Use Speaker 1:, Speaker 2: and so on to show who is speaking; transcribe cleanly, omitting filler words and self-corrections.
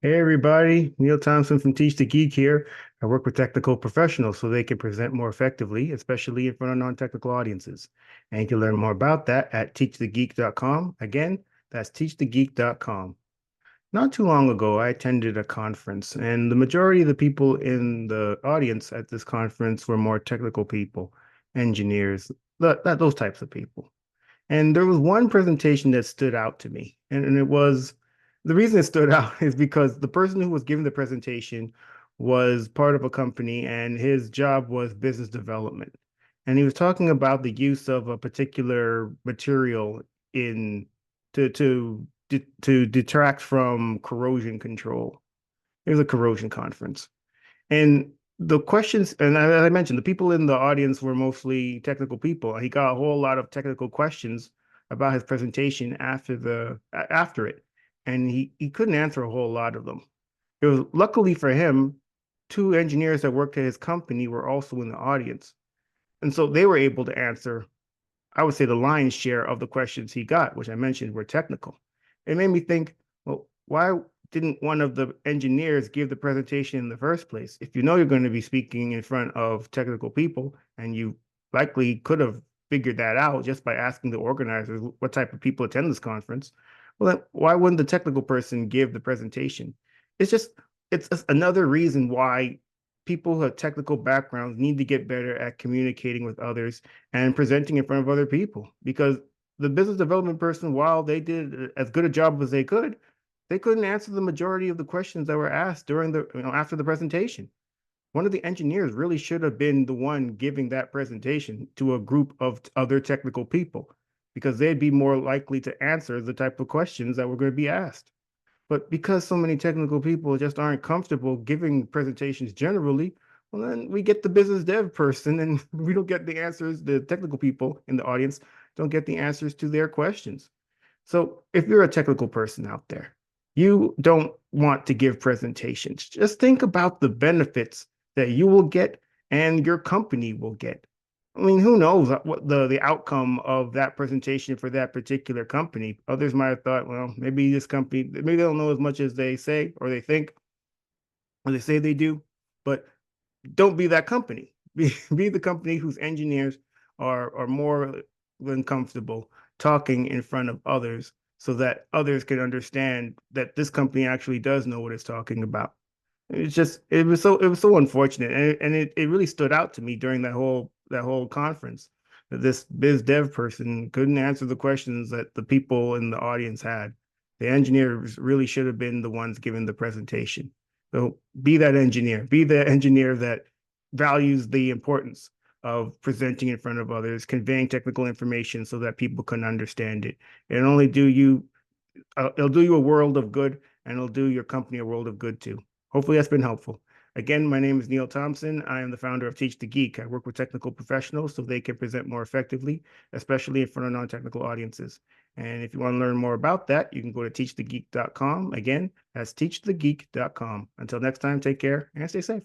Speaker 1: Hey everybody, Neil Thompson from Teach the Geek here. I work with technical professionals so they can present more effectively, especially in front of non-technical audiences. And you can learn more about that at teachthegeek.com. Again, that's teachthegeek.com. Not too long ago, I attended a conference, and the majority of the people in the audience at this conference were more technical people, engineers, those types of people. And there was one presentation that stood out to me. And it was the reason it stood out is because the person who was giving the presentation was part of a company and his job was business development. And he was talking about the use of a particular material in to detract from corrosion control. It was a corrosion conference. And the questions, and as I mentioned, the people in the audience were mostly technical people. He got a whole lot of technical questions about his presentation after it, and he couldn't answer a whole lot of them. It was luckily for him, two engineers that worked at his company were also in the audience, and so they were able to answer, I would say, the lion's share of the questions he got, which I mentioned were technical. It made me think, well, why didn't one of the engineers give the presentation in the first place? If you know you're going to be speaking in front of technical people, and you likely could have figured that out just by asking the organizers what type of people attend this conference, well, then why wouldn't the technical person give the presentation? It's just, it's another reason why people who have technical backgrounds need to get better at communicating with others and presenting in front of other people, because the business development person, while they did as good a job as they couldn't answer the majority of the questions that were asked during after the presentation. One of the engineers really should have been the one giving that presentation to a group of other technical people, because they'd be more likely to answer the type of questions that were going to be asked. But because so many technical people just aren't comfortable giving presentations generally, well, then we get the business dev person and we don't get the answers. The technical people in the audience don't get the answers to their questions. So if you're a technical person out there, you don't want to give presentations. Just think about the benefits that you will get and your company will get. I mean, who knows what the outcome of that presentation for that particular company? Others might have thought, well, maybe this company, maybe they don't know as much as they say or they think or they say they do, but don't be that company. Be the company whose engineers are more than comfortable talking in front of others so that others can understand that this company actually does know what it's talking about. It's just it was so unfortunate, and it really stood out to me during that whole conference that this biz dev person couldn't answer the questions that the people in the audience had. The engineers really should have been the ones giving the presentation. So be the engineer that values the importance of presenting in front of others, conveying technical information so that people can understand it. It'll only do you it'll do you a world of good, and it'll do your company a world of good too. Hopefully that's been helpful. Again, my name is Neil Thompson. I am the founder of Teach the Geek. I work with technical professionals so they can present more effectively, especially in front of non-technical audiences. And if you want to learn more about that, you can go to teachthegeek.com. Again, that's teachthegeek.com. Until next time, take care and stay safe.